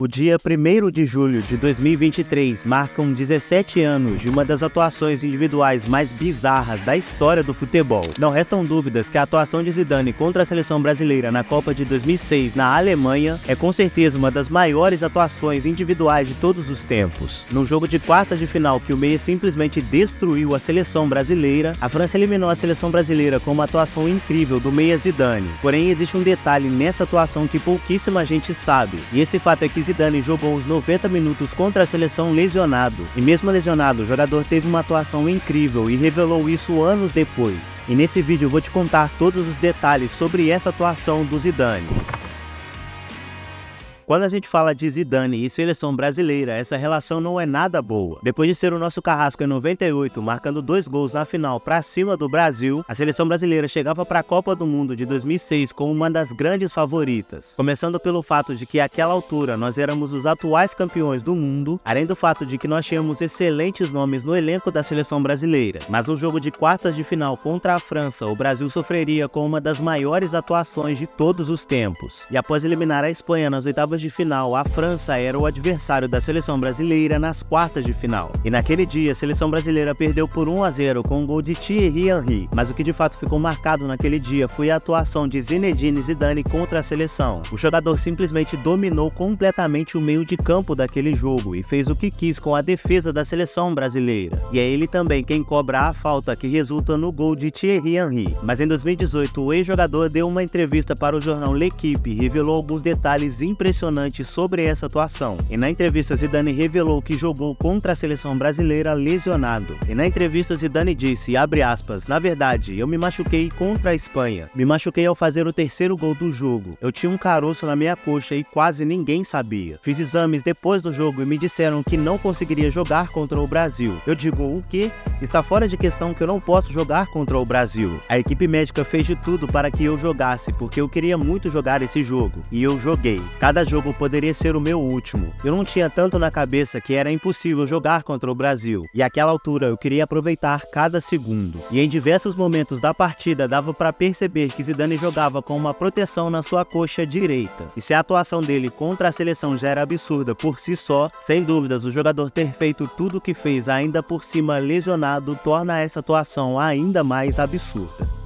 O dia 1º de julho de 2023 marcam 17 anos de uma das atuações individuais mais bizarras da história do futebol. Não restam dúvidas que a atuação de Zidane contra a seleção brasileira na Copa de 2006 na Alemanha é com certeza uma das maiores atuações individuais de todos os tempos. No jogo de quartas de final que o meia simplesmente destruiu a seleção brasileira, a França eliminou a seleção brasileira com uma atuação incrível do meia Zidane. Porém, existe um detalhe nessa atuação que pouquíssima gente sabe, e esse fato é que Zidane jogou os 90 minutos contra a seleção lesionado, e mesmo lesionado, o jogador teve uma atuação incrível e revelou isso anos depois. E nesse vídeo eu vou te contar todos os detalhes sobre essa atuação do Zidane. Quando a gente fala de Zidane e seleção brasileira, essa relação não é nada boa. Depois de ser o nosso carrasco em 98, marcando 2 gols na final pra cima do Brasil, a seleção brasileira chegava para a Copa do Mundo de 2006 como uma das grandes favoritas. Começando pelo fato de que àquela altura nós éramos os atuais campeões do mundo, além do fato de que nós tínhamos excelentes nomes no elenco da seleção brasileira. Mas no jogo de quartas de final contra a França, o Brasil sofreria com uma das maiores atuações de todos os tempos. E após eliminar a Espanha nas oitavas de final, a França era o adversário da seleção brasileira nas quartas de final. E naquele dia, a seleção brasileira perdeu por 1-0 com um gol de Thierry Henry. Mas o que de fato ficou marcado naquele dia foi a atuação de Zinedine Zidane contra a seleção. O jogador simplesmente dominou completamente o meio de campo daquele jogo e fez o que quis com a defesa da seleção brasileira. E é ele também quem cobra a falta que resulta no gol de Thierry Henry. Mas em 2018, o ex-jogador deu uma entrevista para o jornal L'Équipe e revelou alguns detalhes impressionantes sobre essa atuação. E na entrevista, Zidane revelou que jogou contra a seleção brasileira lesionado. E na entrevista, Zidane disse, abre aspas, na verdade, eu me machuquei contra a Espanha. Me machuquei ao fazer o 3º gol do jogo. Eu tinha um caroço na minha coxa e quase ninguém sabia. Fiz exames depois do jogo e me disseram que não conseguiria jogar contra o Brasil. Eu digo, o quê? Está fora de questão que eu não posso jogar contra o Brasil. A equipe médica fez de tudo para que eu jogasse, porque eu queria muito jogar esse jogo. E eu joguei. Cada jogo poderia ser o meu último. Eu não tinha tanto na cabeça que era impossível jogar contra o Brasil. E àquela altura eu queria aproveitar cada segundo. E em diversos momentos da partida dava para perceber que Zidane jogava com uma proteção na sua coxa direita. E se a atuação dele contra a seleção já era absurda por si só, sem dúvidas o jogador ter feito tudo o que fez ainda por cima lesionado torna essa atuação ainda mais absurda.